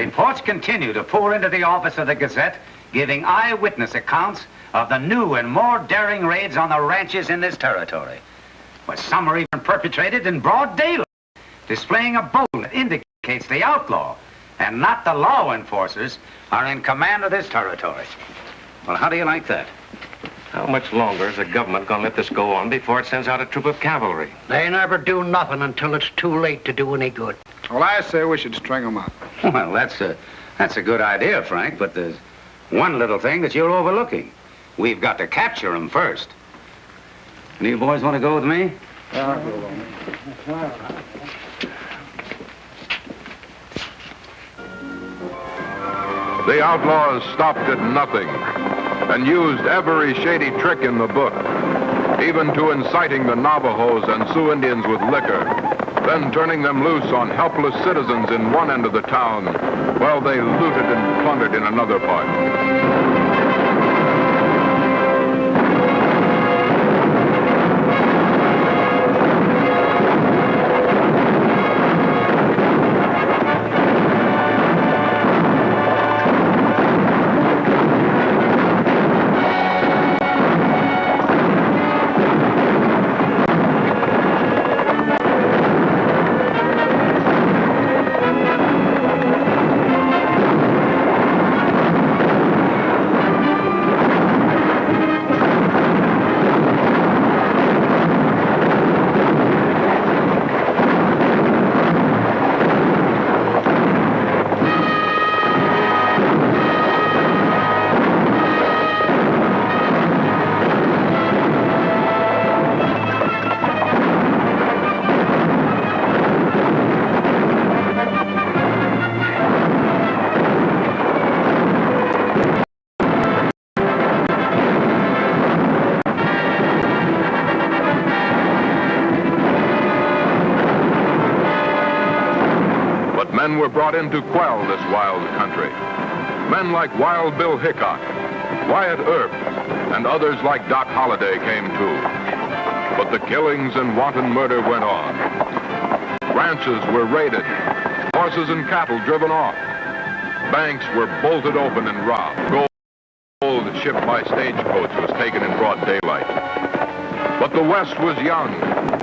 Reports continue to pour into the office of the Gazette, giving eyewitness accounts of the new and more daring raids on the ranches in this territory. But some are even perpetrated in broad daylight, displaying a bold that indicates the outlaw and not the law enforcers are in command of this territory. Well, how do you like that? How much longer is the government going to let this go on before it sends out a troop of cavalry? They never do nothing until it's too late to do any good. Well, I say we should string them up. Well, that's a good idea, Frank, but there's one little thing that you're overlooking. We've got to capture them first. And you boys want to go with me? I'll go along. The outlaws stopped at nothing and used every shady trick in the book, even to inciting the Navajos and Sioux Indians with liquor, then turning them loose on helpless citizens in one end of the town while they looted and plundered in another part. Men were brought in to quell this wild country. Men like Wild Bill Hickok, Wyatt Earp, and others like Doc Holliday came too. But the killings and wanton murder went on. Ranches were raided, horses and cattle driven off. Banks were bolted open and robbed. Gold shipped by stagecoach was taken in broad daylight. But the West was young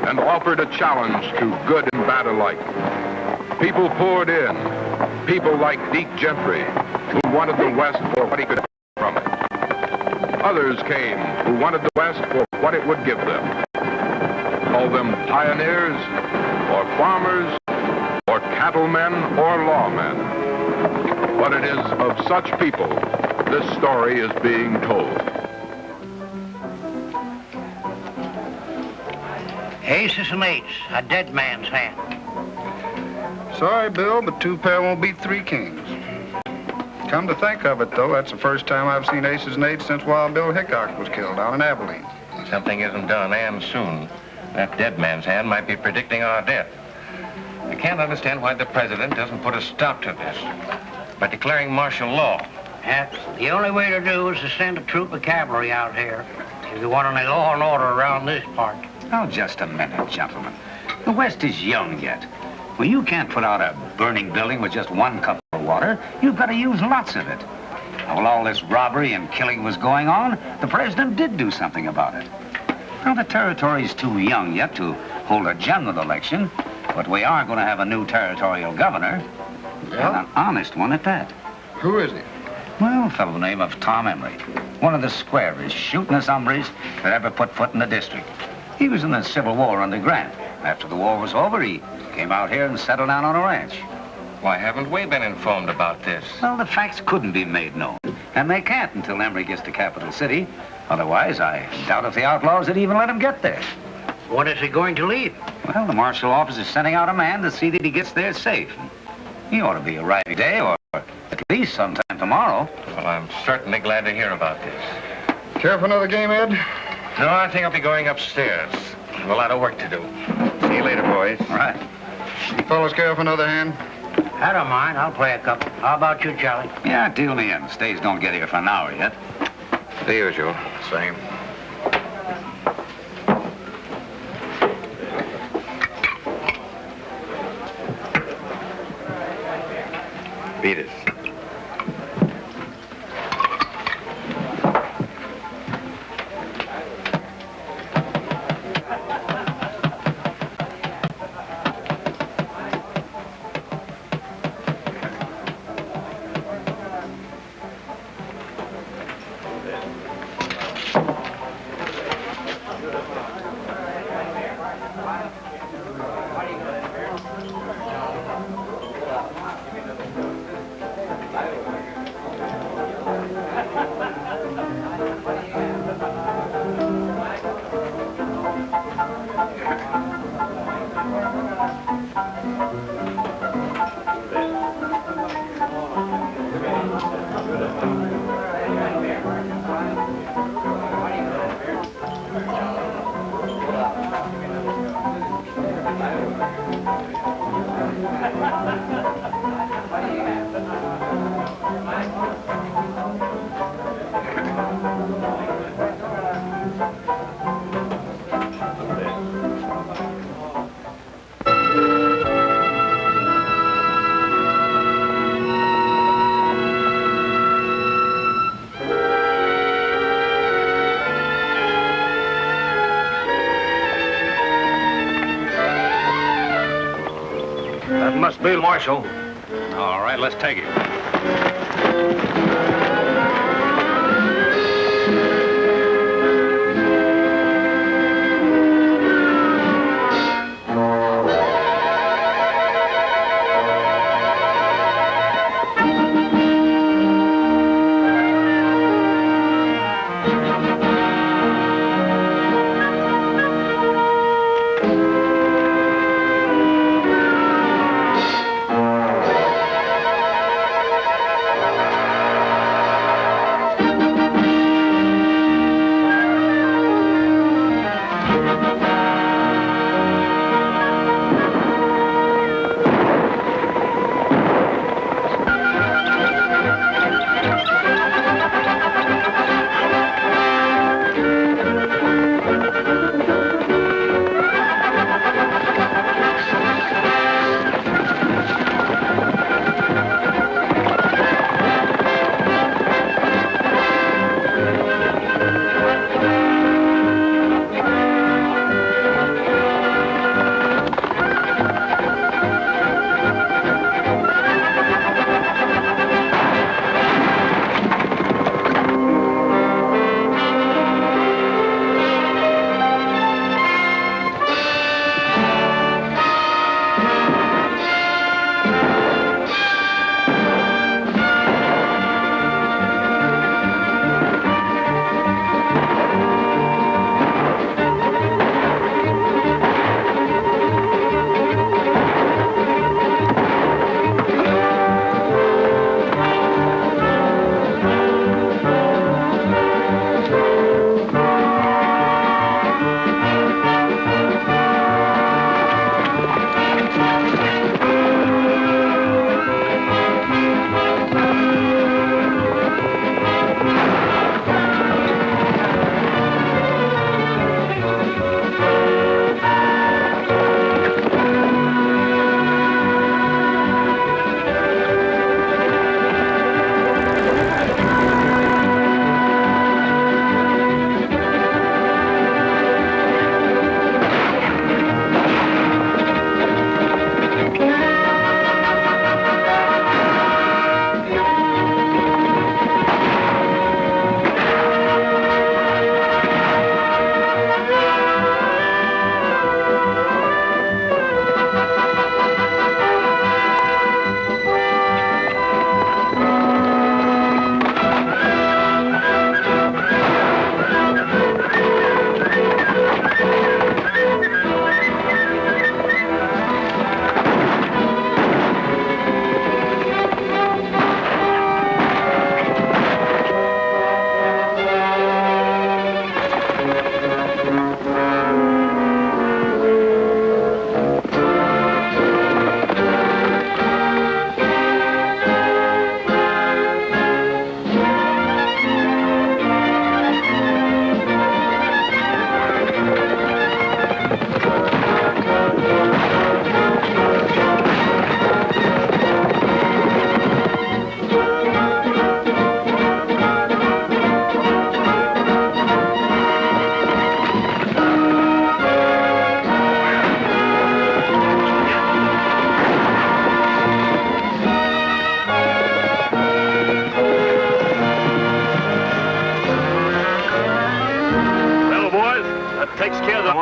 and offered a challenge to good and bad alike. People poured in. People like Deke Gentry, who wanted the West for what he could get from it. Others came who wanted the West for what it would give them. Call them pioneers, or farmers, or cattlemen, or lawmen. But it is of such people this story is being told. Aces and eights, a dead man's hand. Sorry, Bill, but two pair won't beat three kings. Come to think of it, though, that's the first time I've seen aces and eights since Wild Bill Hickok was killed down in Abilene. Something isn't done, and soon. That dead man's hand might be predicting our death. I can't understand why the president doesn't put a stop to this by declaring martial law. The only way to do is to send a troop of cavalry out here if you want any law and order around this part. Now, just a minute, gentlemen. The West is young yet. Well, you can't put out a burning building with just one cup of water. You've got to use lots of it. While all this robbery and killing was going on, the president did do something about it. Now, the territory's too young yet to hold a general election, but we are going to have a new territorial governor, Yeah? and an honest one at that. Who is he? Well, a fellow named of Tom Emery, one of the squarest, shootingest hombres that ever put foot in the district. He was in the Civil War under Grant. After the war was over, he came out here and settled down on a ranch. Why haven't we been informed about this? Well, the facts couldn't be made known, and they can't until Emery gets to Capital City. Otherwise, I doubt if the outlaws would even let him get there. When is he going to leave? Well, the marshal office is sending out a man to see that he gets there safe. He ought to be arriving today, or at least sometime tomorrow. Well, I'm certainly glad to hear about this. Care for another game, Ed? No, I think I'll be going upstairs. I have a lot of work to do. See you later, boys. All right. You fellas care for another hand? I don't mind. I'll play a couple. How about you, Charlie? Yeah, deal me in. Stays don't get here for an hour yet. The usual. Same. Beat it. That must be Marshal. All right, let's take it.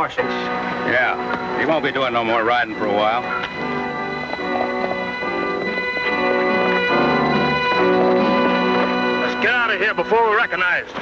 Marshal. Yeah, he won't be doing no more riding for a while. Let's get out of here before we're recognized.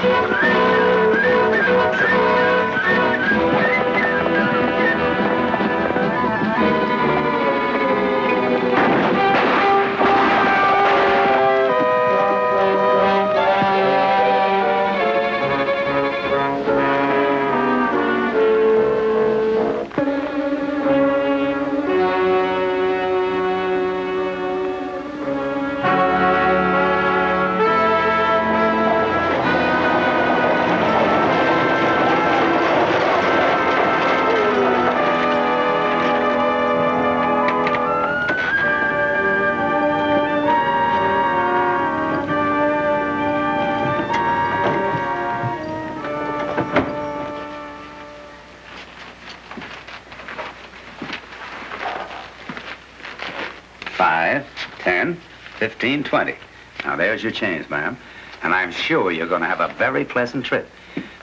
$5, $10, $15, $20. Now, there's your change, ma'am. And I'm sure you're going to have a very pleasant trip.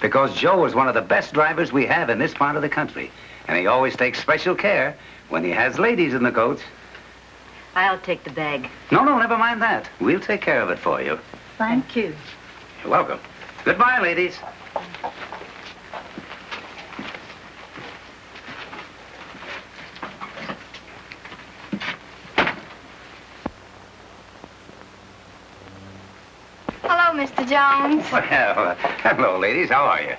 Because Joe is one of the best drivers we have in this part of the country. And he always takes special care when he has ladies in the coach. I'll take the bag. No, never mind that. We'll take care of it for you. Thank you. You're welcome. Goodbye, ladies. Hello, Mr. Jones. Well, hello, ladies. How are you?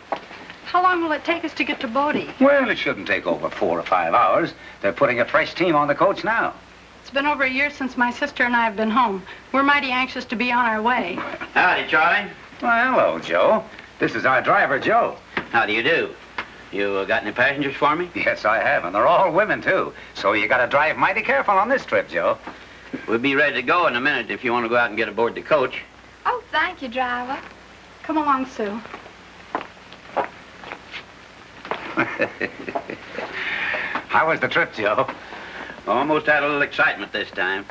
How long will it take us to get to Bodie? Well, it shouldn't take over 4 or 5 hours. They're putting a fresh team on the coach now. It's been over a year since my sister and I have been home. We're mighty anxious to be on our way. Howdy, Charlie. Well, hello, Joe. This is our driver, Joe. How do you do? You got any passengers for me? Yes, I have, and they're all women, too. So you got to drive mighty careful on this trip, Joe. We'll be ready to go in a minute if you want to go out and get aboard the coach. Oh, thank you, driver. Come along, Sue. How was the trip, Joe? Almost had a little excitement this time.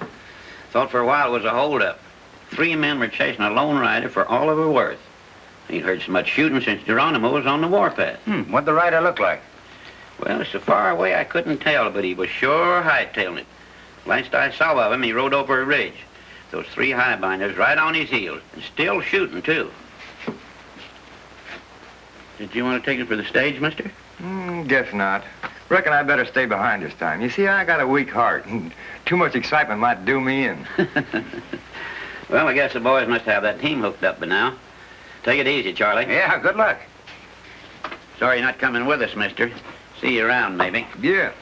Thought for a while it was a holdup. 3 men were chasing a lone rider for all of her worth. Ain't heard so much shooting since Geronimo was on the warpath. What'd the rider look like? Well, so far away I couldn't tell, but he was sure hightailing it. Last I saw of him, he rode over a ridge. Those 3 highbinders right on his heels, and still shooting, too. Did you want to take it for the stage, mister? Guess not. Reckon I better stay behind this time. You see, I got a weak heart, and too much excitement might do me in. Well, I guess the boys must have that team hooked up by now. Take it easy, Charlie. Yeah, good luck. Sorry you're not coming with us, mister. See you around, maybe. Yeah.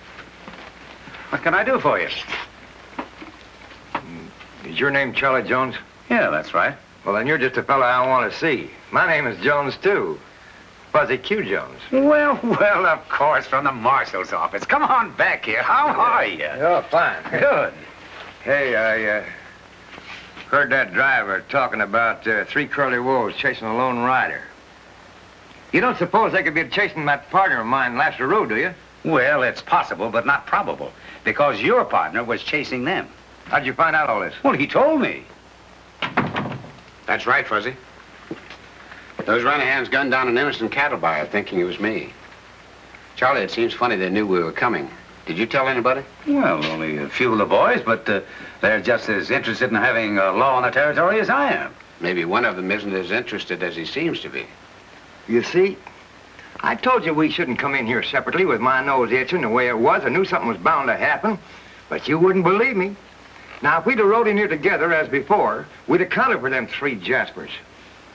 What can I do for you? Is your name Charlie Jones? Yeah, that's right. Well, then you're just a fella I want to see. My name is Jones, too. Fuzzy Q. Jones. Well, of course, from the marshal's office. Come on back here. How are you? Yeah, fine. Good. Hey, I heard that driver talking about 3 curly wolves chasing a lone rider. You don't suppose they could be chasing that partner of mine, Lassereau, do you? Well, it's possible, but not probable, because your partner was chasing them. How'd you find out all this? Well, he told me. That's right, Fuzzy. Those Renahans gunned down an innocent cattle buyer thinking it was me. Charlie, it seems funny they knew we were coming. Did you tell anybody? Well, only a few of the boys, but they're just as interested in having law on the territory as I am. Maybe one of them isn't as interested as he seems to be. You see, I told you we shouldn't come in here separately with my nose itching the way it was. I knew something was bound to happen, but you wouldn't believe me. Now, if we'd have rode in here together as before, we'd have counted for them 3 Jaspers.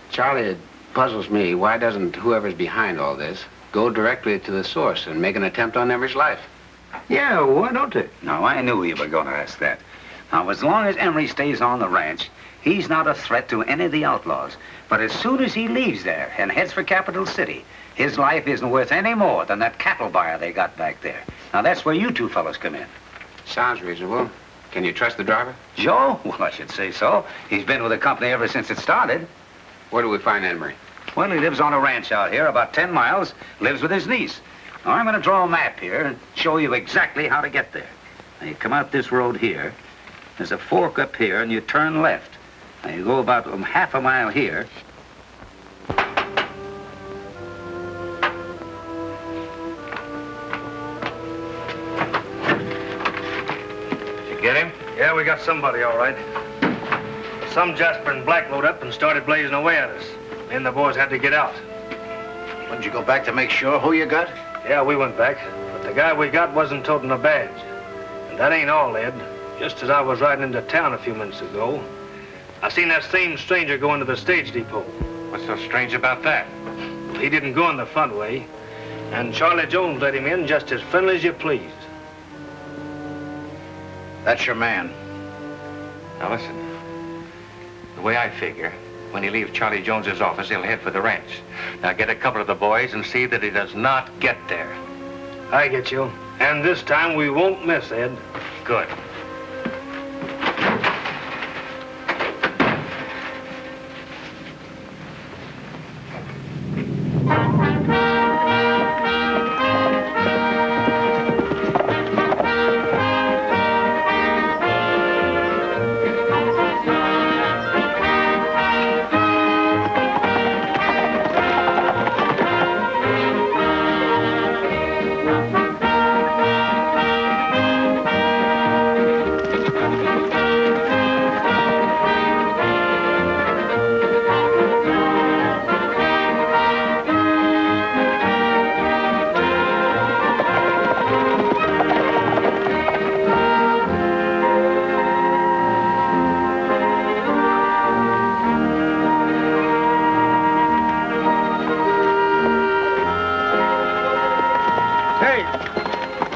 Charlie, it puzzles me. Why doesn't whoever's behind all this go directly to the source and make an attempt on Emery's life? Yeah, why don't they? Now, I knew you were going to ask that. Now, as long as Emery stays on the ranch, he's not a threat to any of the outlaws. But as soon as he leaves there and heads for Capital City, his life isn't worth any more than that cattle buyer they got back there. Now, that's where you 2 fellas come in. Sounds reasonable. Can you trust the driver? Joe? Well, I should say so. He's been with the company ever since it started. Where do we find Emery? Well, he lives on a ranch out here, about 10 miles, lives with his niece. Now, I'm going to draw a map here and show you exactly how to get there. Now, you come out this road here. There's a fork up here, and you turn left. Now, you go about half a mile here. we got somebody, all right. Some Jasper and Black rode up and started blazing away at us. Then the boys had to get out. Didn't you go back to make sure who you got? Yeah, we went back, but the guy we got wasn't toting a badge. And that ain't all, Ed. Just as I was riding into town a few minutes ago, I seen that same stranger go into the stage depot. What's so strange about that? He didn't go in the front way, and Charlie Jones let him in just as friendly as you pleased. That's your man. Now listen, the way I figure, when he leaves Charlie Jones's office, he'll head for the ranch. Now get a couple of the boys and see that he does not get there. I get you. And this time we won't miss, Ed. Good.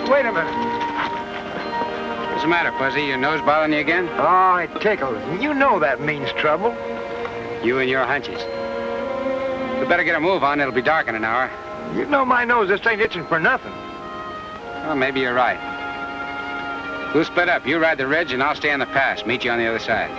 Wait a minute. What's the matter, Fuzzy? Your nose bothering you again? Oh, it tickles. You know that means trouble. You and your hunches. We better get a move on. It'll be dark in an hour. You know my nose just ain't itching for nothing. Well, maybe you're right. We'll split up. You ride the ridge, and I'll stay on the pass. Meet you on the other side.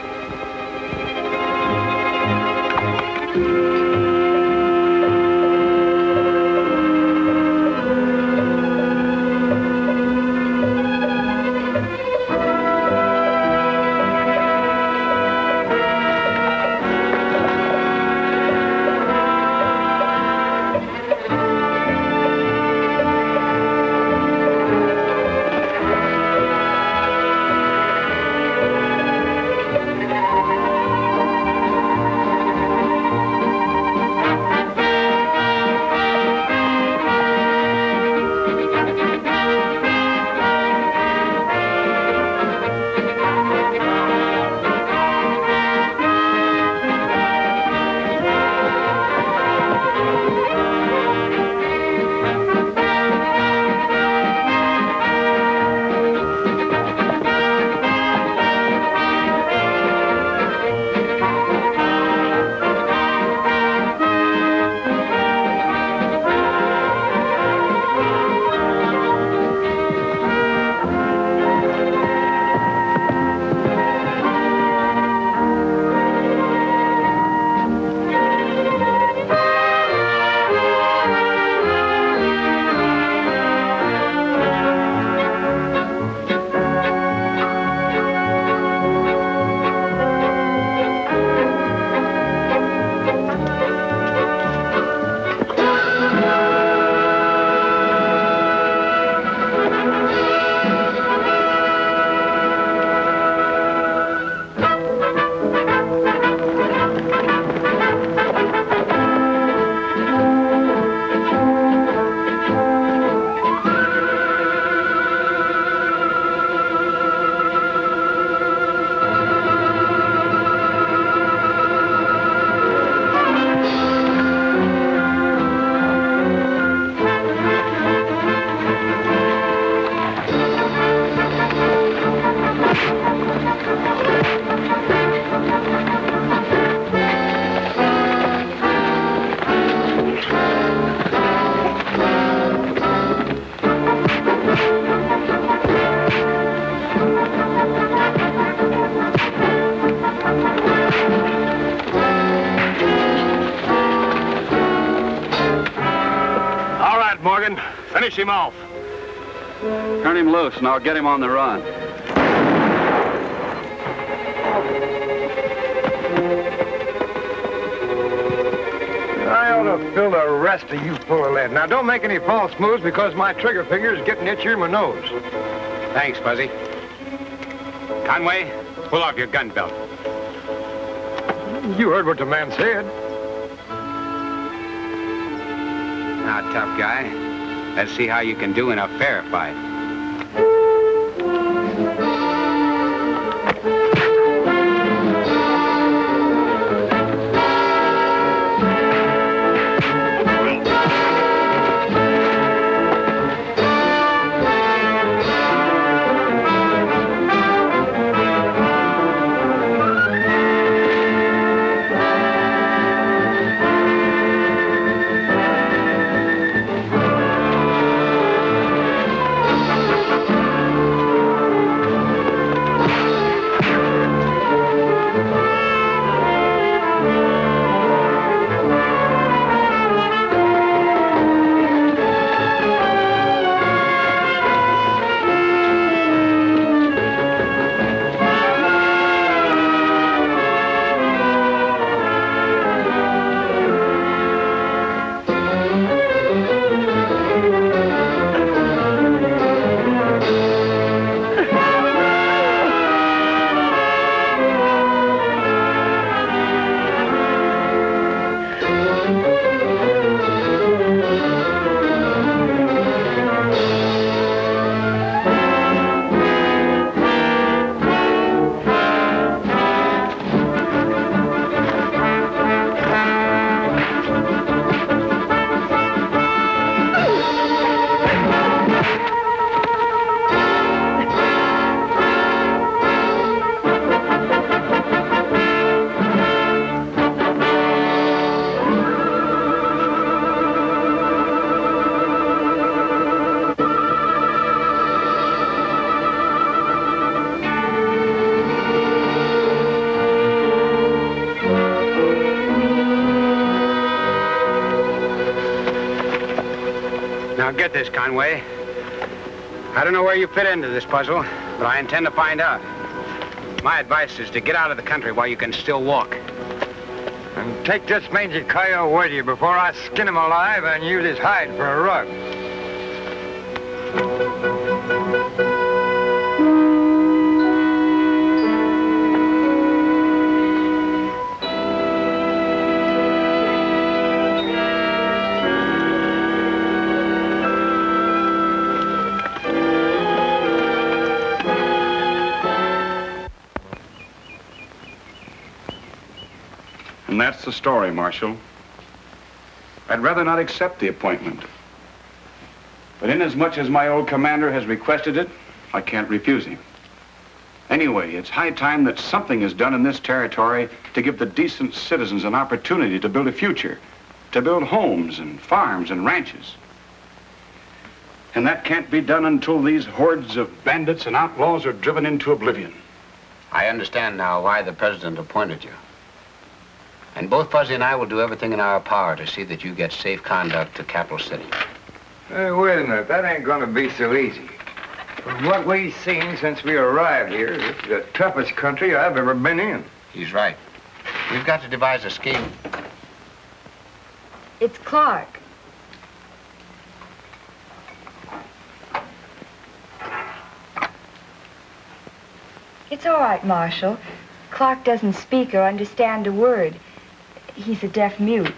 Finish him off. Turn him loose, and I'll get him on the run. I ought to feel the rest of you full of lead. Now, don't make any false moves because my trigger finger is getting itchier in my nose. Thanks, Fuzzy. Conway, pull off your gun belt. You heard what the man said. Now, tough guy, let's see how you can do in a fair fight. Now get this, Conway. I don't know where you fit into this puzzle, but I intend to find out. My advice is to get out of the country while you can still walk. And take this mangy coyote with you before I skin him alive and use his hide for a rug. And that's the story, Marshal. I'd rather not accept the appointment. But inasmuch as my old commander has requested it, I can't refuse him. Anyway, it's high time that something is done in this territory to give the decent citizens an opportunity to build a future, to build homes and farms and ranches. And that can't be done until these hordes of bandits and outlaws are driven into oblivion. I understand now why the president appointed you. And both Fuzzy and I will do everything in our power to see that you get safe conduct to Capital City. Hey, wait a minute. That ain't gonna be so easy. From what we've seen since we arrived here, this is the toughest country I've ever been in. He's right. We've got to devise a scheme. It's Clark. It's all right, Marshal. Clark doesn't speak or understand a word. He's a deaf mute.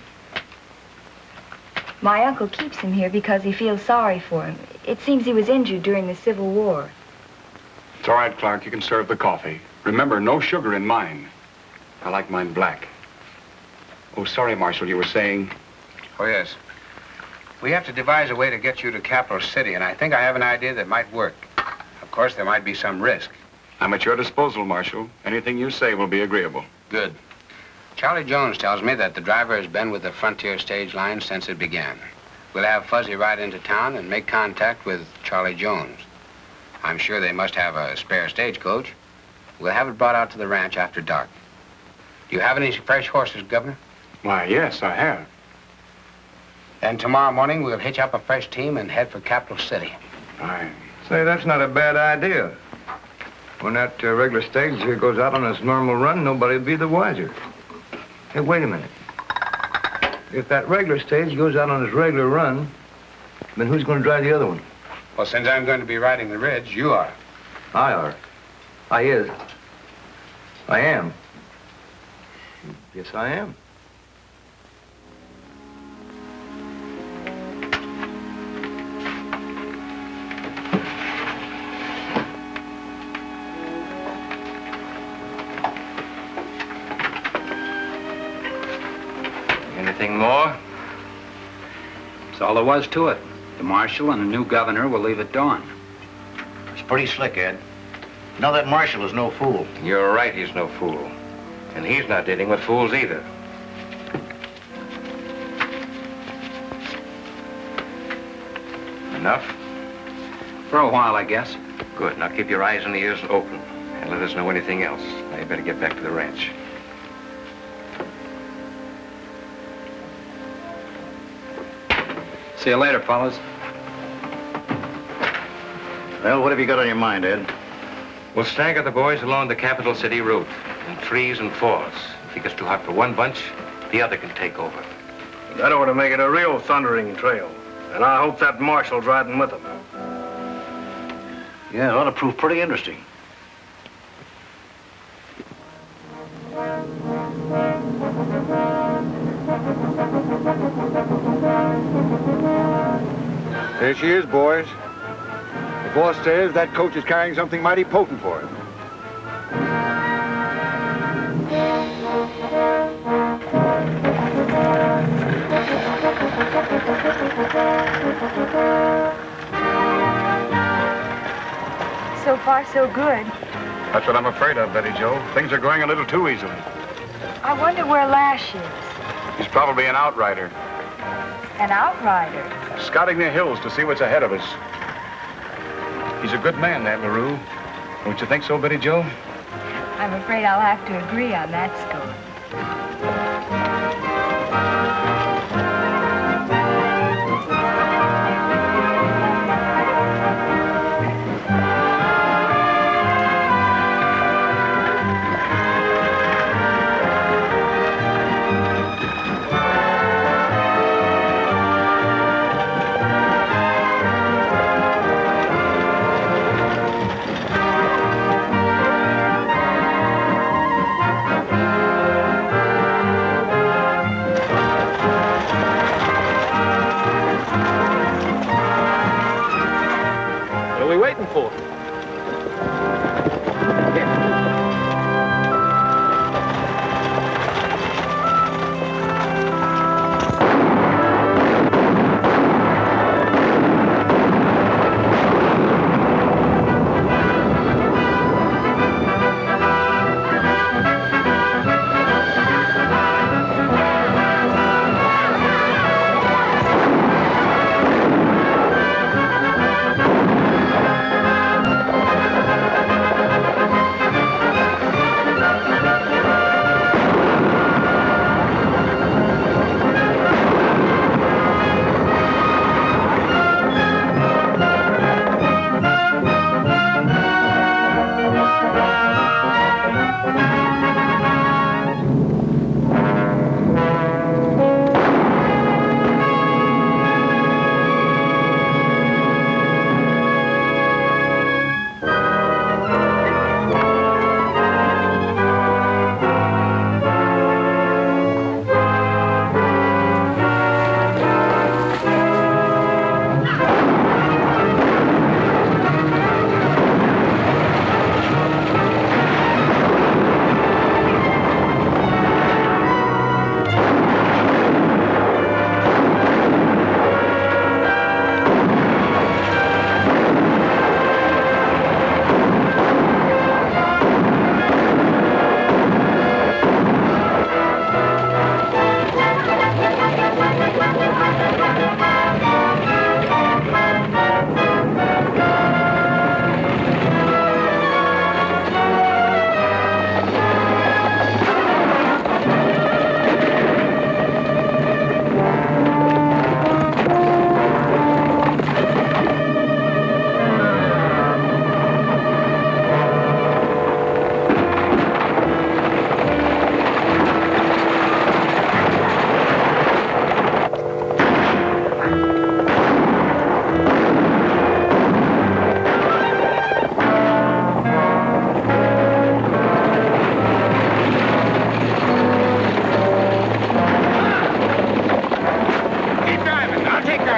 My uncle keeps him here because he feels sorry for him. It seems he was injured during the Civil War. It's all right, Clark. You can serve the coffee. Remember, no sugar in mine. I like mine black. Oh, sorry, Marshal, you were saying? Oh, yes. We have to devise a way to get you to Capital City, and I think I have an idea that might work. Of course, there might be some risk. I'm at your disposal, Marshal. Anything you say will be agreeable. Good. Charlie Jones tells me that the driver has been with the Frontier stage line since it began. We'll have Fuzzy ride into town and make contact with Charlie Jones. I'm sure they must have a spare stagecoach. We'll have it brought out to the ranch after dark. Do you have any fresh horses, Governor? Why, yes, I have. Then tomorrow morning, we'll hitch up a fresh team and head for Capital City. Fine. Say, that's not a bad idea. When that regular stage here goes out on its normal run, nobody'll be the wiser. Hey, wait a minute. If that regular stage goes out on its regular run, then who's going to drive the other one? Well, since I'm going to be riding the ridge, you are. I are. I is. I am. Yes, I am. Anything more? That's all there was to it. The marshal and the new governor will leave at dawn. It's pretty slick, Ed. You know that marshal is no fool. You're right, he's no fool. And he's not dealing with fools either. Enough? For a while, I guess. Good. Now keep your eyes and ears open. And let us know anything else. Now you better get back to the ranch. See you later, fellas. Well, what have you got on your mind, Ed? We'll stagger the boys along the capital city route in threes and fours. If it gets too hot for one bunch, the other can take over. That ought to make it a real thundering trail. And I hope that marshal's riding with them. Yeah, it ought to prove pretty interesting. There she is, boys. The boss says that coach is carrying something mighty potent for him. So far, so good. That's what I'm afraid of, Betty Jo. Things are going a little too easily. I wonder where Lash is. He's probably an outrider, An outrider. scouting the hills to see what's ahead of us. He's a good man, that LaRue. Don't you think so, Betty Jo? I'm afraid I'll have to agree on that score.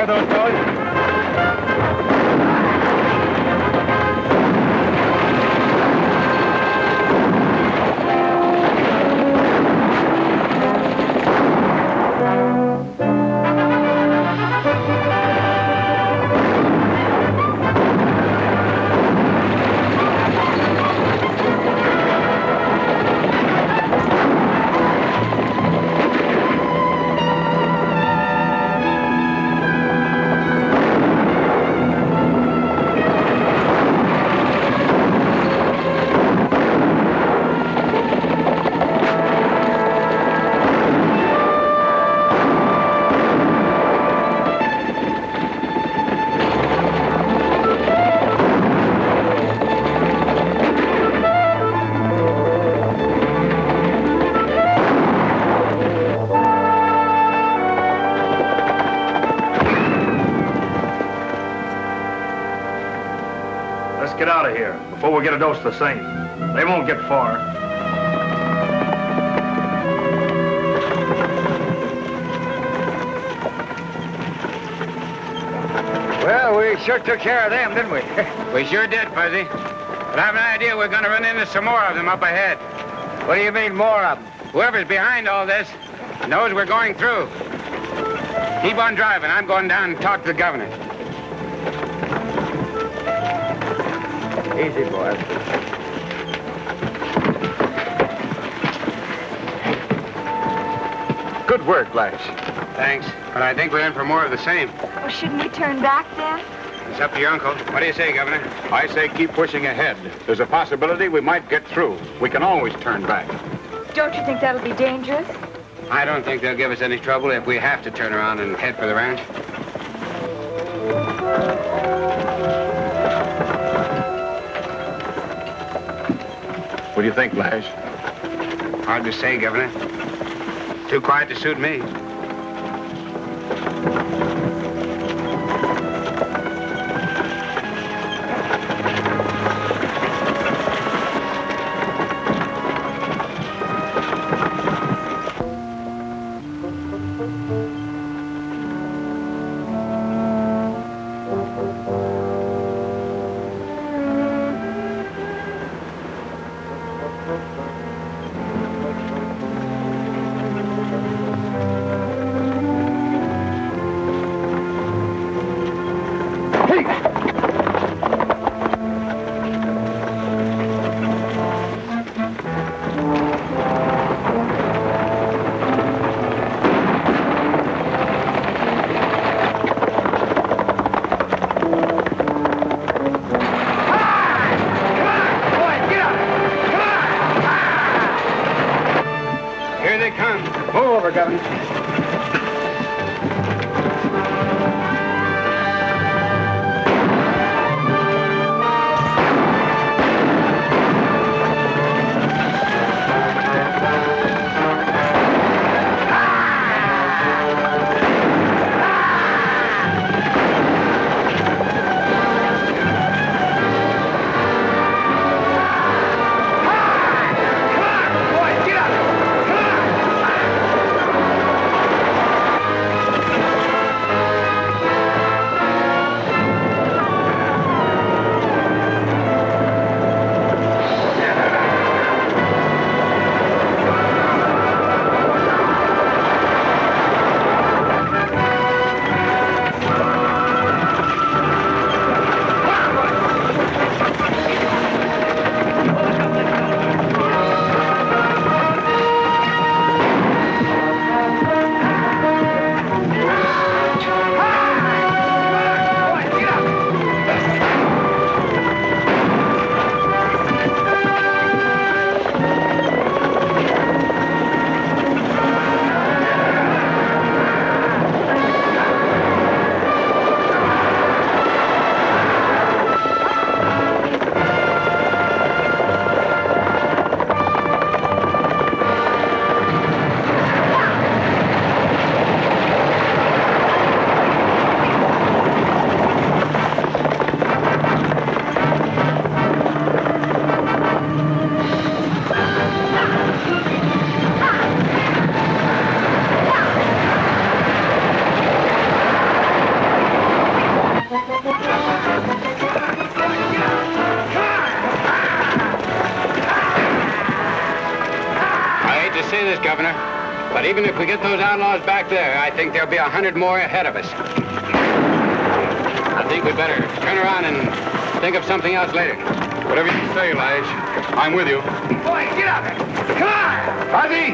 fire those fellas. Let's get out of here before we get a dose of the same. They won't get far. Well, we sure took care of them, didn't we? We sure did, Fuzzy. But I have an idea we're going to run into some more of them up ahead. What do you mean, more of them? Whoever's behind all this knows we're going through. Keep on driving. I'm going down and talk to the governor. Easy, boy. Good work, Lash. Thanks. But I think we're in for more of the same. Well, shouldn't we turn back then? It's up to your uncle. What do you say, Governor? I say keep pushing ahead. There's a possibility we might get through. We can always turn back. Don't you think that'll be dangerous? I don't think they'll give us any trouble if we have to turn around and head for the ranch. What do you think, Lash? Hard to say, Governor. Too quiet to suit me. Here they come. Move over, Governor. say this, Governor, but even if we get those outlaws back there, I think there'll be 100 more ahead of us. I think we'd better turn around and think of something else later. Whatever you say, Lige. I'm with you. Boy, get out there. Come on! Fuzzy!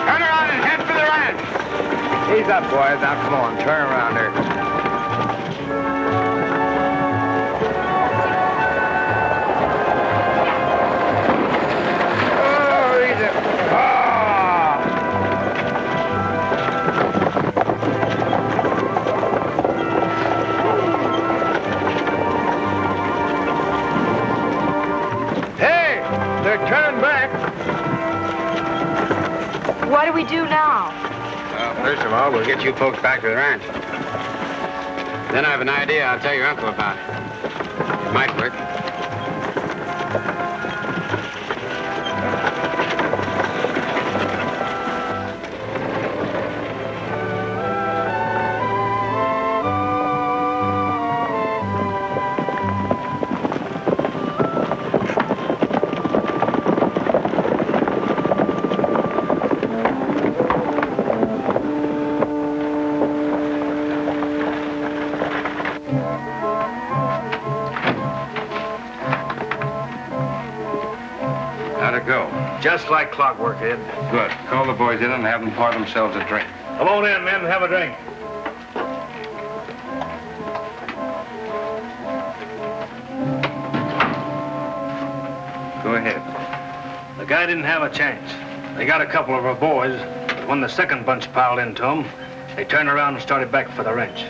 Turn around and head for the ranch. Ease up, boys. Now, come on. Turn around there. Turn back. What do we do now? Well, first of all, we'll get you folks back to the ranch. Then I have an idea I'll tell your uncle about. It might work. Just like clockwork, Ed. Good. Call the boys in and have them pour themselves a drink. Come on in, men, and have a drink. Go ahead. The guy didn't have a chance. They got a couple of our boys, but when the second bunch piled into them, they turned around and started back for the ranch.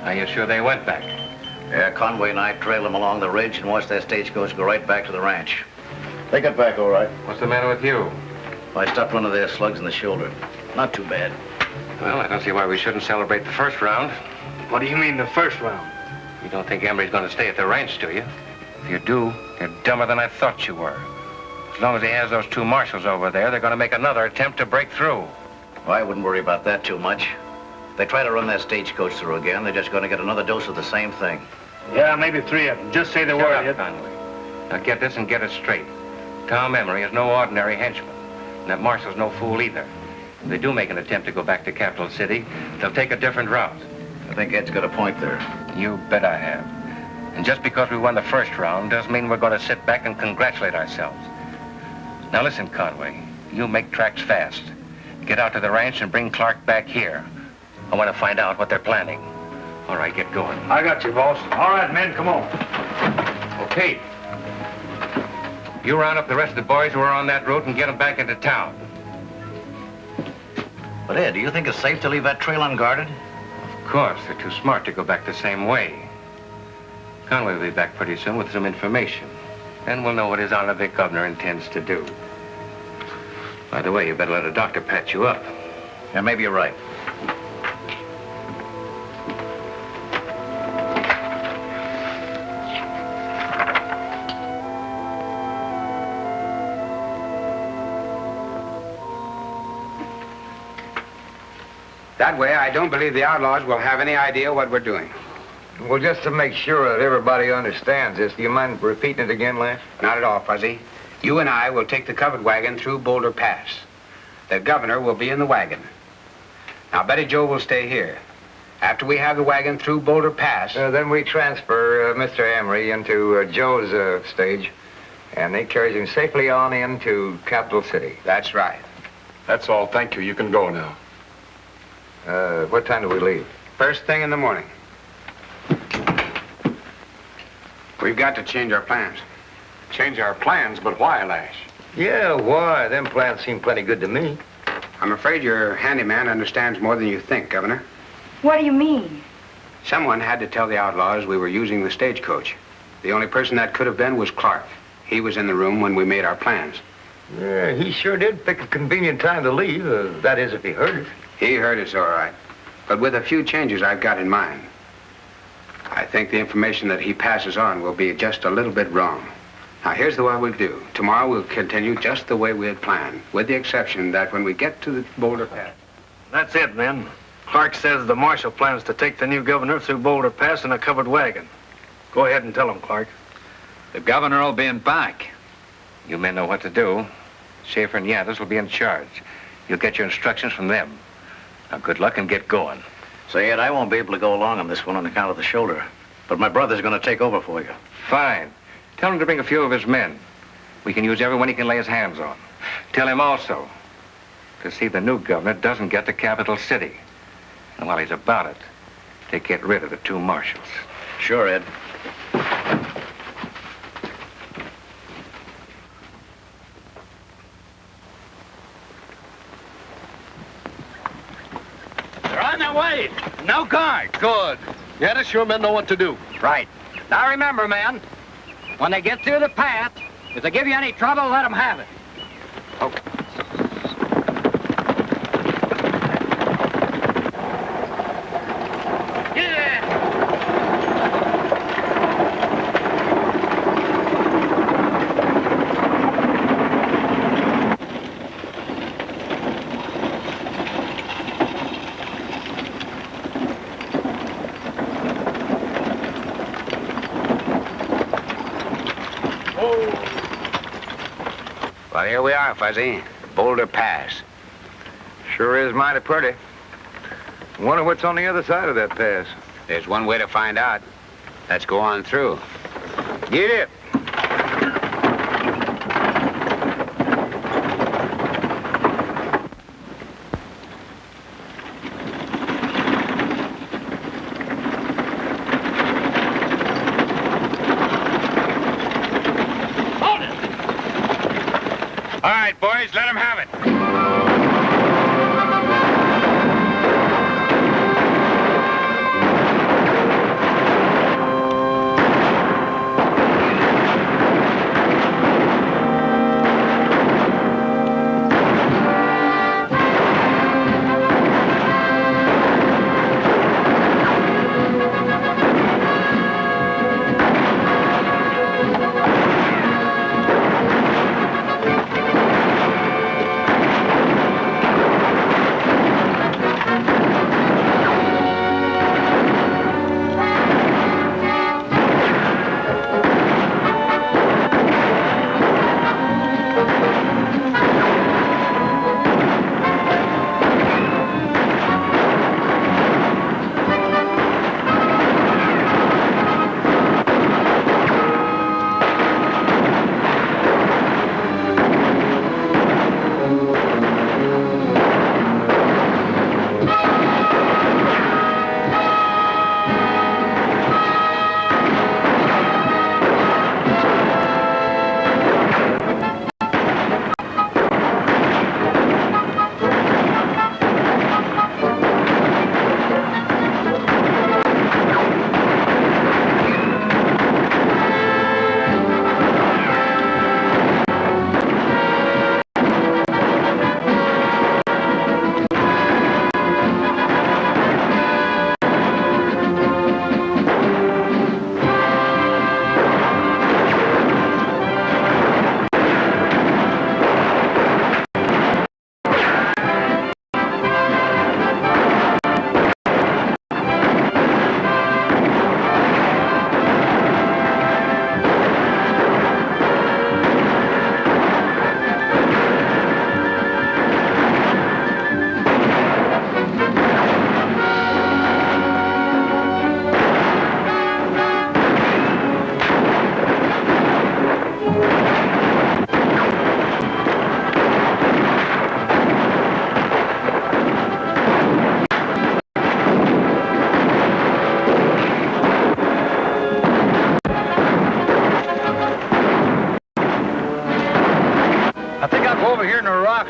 Are you sure they went back? Yeah, Conway and I trailed them along the ridge and watched that stagecoach go right back to the ranch. They got back all right. What's the matter with you? I stuffed one of their slugs in the shoulder. Not too bad. Well, I don't see why we shouldn't celebrate the first round. What do you mean, the first round? You don't think Emery's going to stay at the ranch, do you? If you do, you're dumber than I thought you were. As long as he has those two marshals over there, they're going to make another attempt to break through. Well, I wouldn't worry about that too much. If they try to run that stagecoach through again, they're just going to get another dose of the same thing. Yeah, maybe three of them. Just say the word, Ed. Conway. Now get this and get it straight. Tom Emery is no ordinary henchman. And that marshal's no fool either. If they do make an attempt to go back to Capital City, they'll take a different route. I think Ed's got a point there. You bet I have. And just because we won the first round doesn't mean we're going to sit back and congratulate ourselves. Now listen, Conway, you make tracks fast. Get out to the ranch and bring Clark back here. I want to find out what they're planning. All right, get going. I got you, boss. All right, men, come on. Okay. You round up the rest of the boys who are on that route and get them back into town. But, Ed, do you think it's safe to leave that trail unguarded? Of course, they're too smart to go back the same way. Conway will be back pretty soon with some information. Then we'll know what his honor the governor intends to do. By the way, you better let a doctor patch you up. Yeah, maybe you're right. That way, I don't believe the outlaws will have any idea what we're doing. Well, just to make sure that everybody understands this, do you mind repeating it again, Lance? Not at all, Fuzzy. You and I will take the covered wagon through Boulder Pass. The governor will be in the wagon. Now, Betty Jo will stay here. After we have the wagon through Boulder Pass... then we transfer Mr. Emery into Joe's stage, and they carries him safely on into Capital City. That's right. That's all. Thank you. You can go now. What time do we leave? First thing in the morning. We've got to change our plans. Change our plans, but why, Lash? Yeah, why? Them plans seem plenty good to me. I'm afraid your handyman understands more than you think, Governor. What do you mean? Someone had to tell the outlaws we were using the stagecoach. The only person that could have been was Clark. He was in the room when we made our plans. Yeah, he sure did pick a convenient time to leave. That is, if he heard it. He heard us all right, but with a few changes I've got in mind. I think the information that he passes on will be just a little bit wrong. Now, here's the way we'll do. Tomorrow we'll continue just the way we had planned, with the exception that when we get to the Boulder Pass... That's it, men. Clark says the marshal plans to take the new governor through Boulder Pass in a covered wagon. Go ahead and tell him, Clark. The governor will be in back. You men know what to do. Schaefer and Yantis will be in charge. You'll get your instructions from them. Now, good luck and get going. Say, Ed, I won't be able to go along on this one on account of the shoulder. But my brother's going to take over for you. Fine. Tell him to bring a few of his men. We can use everyone he can lay his hands on. Tell him also to see the new governor doesn't get to Capital City. And while he's about it, they get rid of the two marshals. Sure, Ed. They're on their way. No guard. Good. Yantis, your men know what to do. Right. Now remember, men, when they get through the path, if they give you any trouble, let them have it. Okay. Well, here we are, Fuzzy. Boulder Pass. Sure is mighty pretty. Wonder what's on the other side of that pass. There's one way to find out. Let's go on through. Get it. All right, boys, let him have it.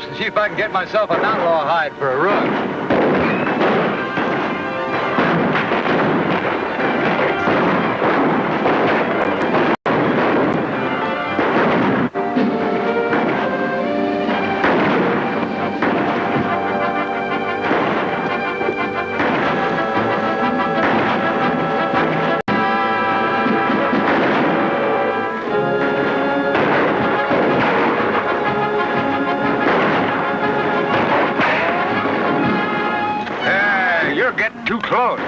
And see if I can get myself an outlaw hide for a rug. Too close.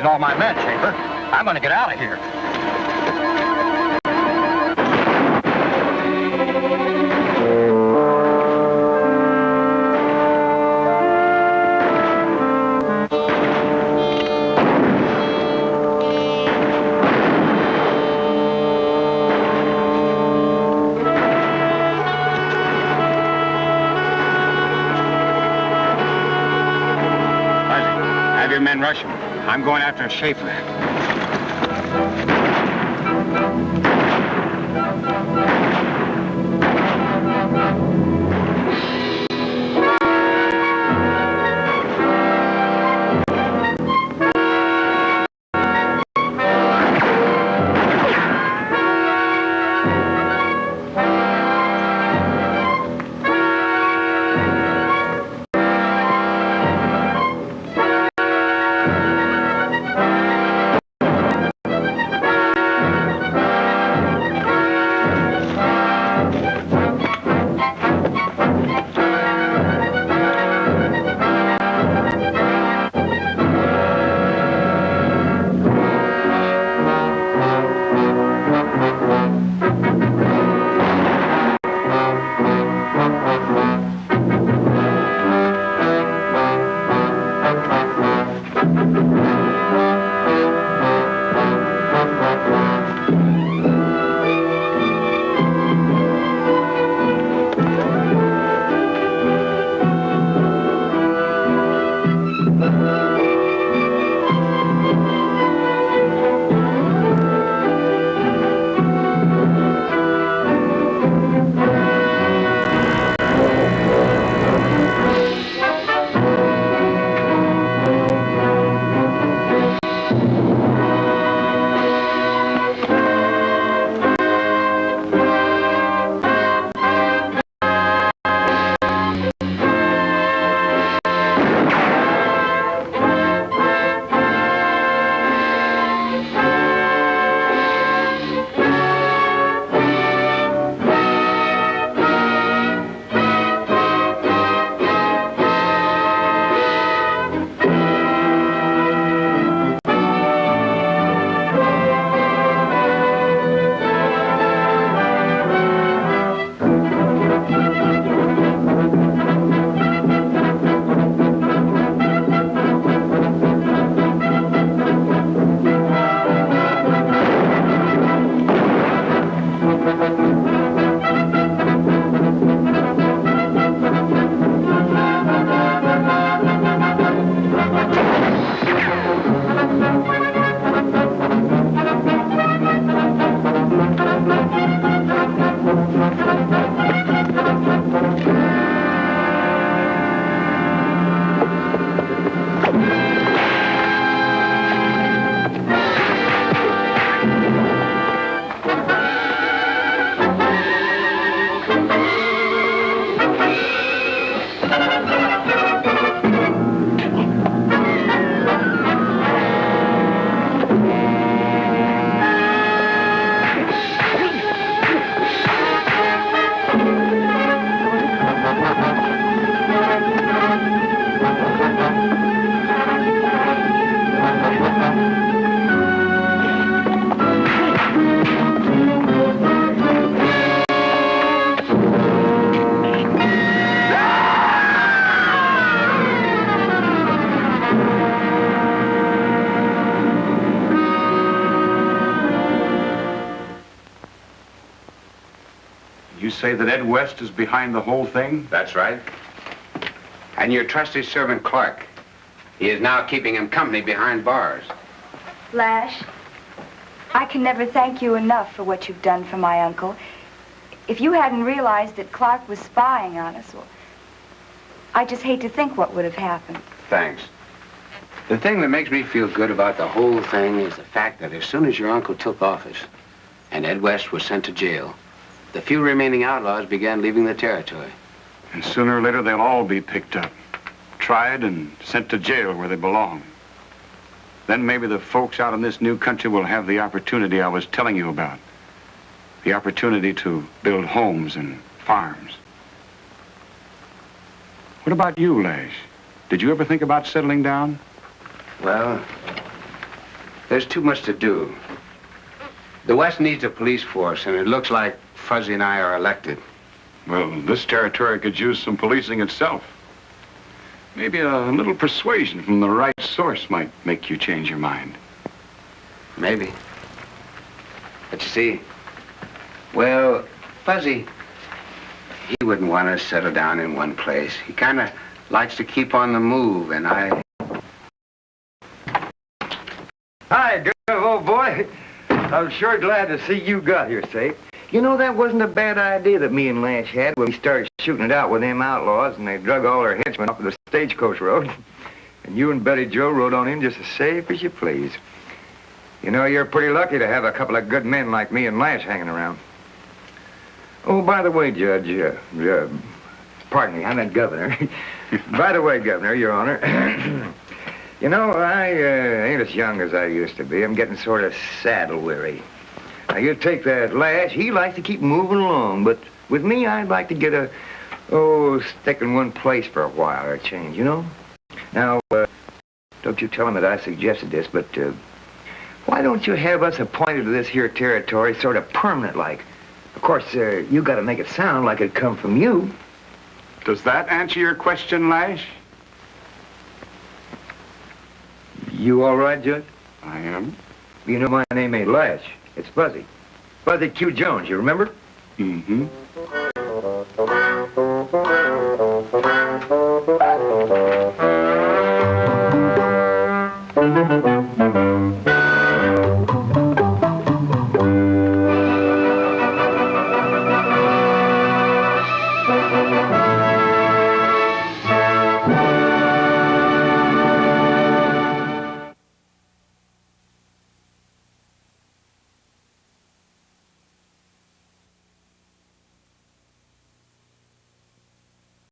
losing all my men, Schaefer. I'm going to get out of here. Have your men rush him. I'm going after Schaefer. You say that Ed West is behind the whole thing? That's right. And your trusty servant, Clark. He is now keeping him company behind bars. Lash, I can never thank you enough for what you've done for my uncle. If you hadn't realized that Clark was spying on us, well, I just hate to think what would have happened. Thanks. The thing that makes me feel good about the whole thing is the fact that as soon as your uncle took office and Ed West was sent to jail, the few remaining outlaws began leaving the territory. And sooner or later, they'll all be picked up, tried, and sent to jail where they belong. Then maybe the folks out in this new country will have the opportunity I was telling you about. The opportunity to build homes and farms. What about you, Lash? Did you ever think about settling down? Well, There's too much to do. The West needs a police force, and it looks like Fuzzy and I are elected. Well, this territory could use some policing itself. Maybe a little persuasion from the right source might make you change your mind. Maybe. But you see, well, Fuzzy, he wouldn't want to settle down in one place. He kind of likes to keep on the move, and I... Hi, Gov, old boy. I'm sure glad to see you got here safe. You know, that wasn't a bad idea that me and Lash had when we started shooting it out with them outlaws and they drug all their henchmen off of the stagecoach road. And you and Betty Joe rode on in just as safe as you please. You know, you're pretty lucky to have a couple of good men like me and Lash hanging around. Oh, by the way, Judge, pardon me, I meant Governor. By the way, Governor, Your Honor, you know, I ain't as young as I used to be. I'm getting sort of saddle weary. Now, you take that Lash, he likes to keep moving along, but with me, I'd like to get stick in one place for a while or a change, you know? Now, don't you tell him that I suggested this, but why don't you have us appointed to this here territory sort of permanent-like? Of course, you got to make it sound like it come from you. Does that answer your question, Lash? You all right, Judge? I am. You know my name ain't Lash. It's Fuzzy. Fuzzy Q. Jones, you remember? Mm-hmm.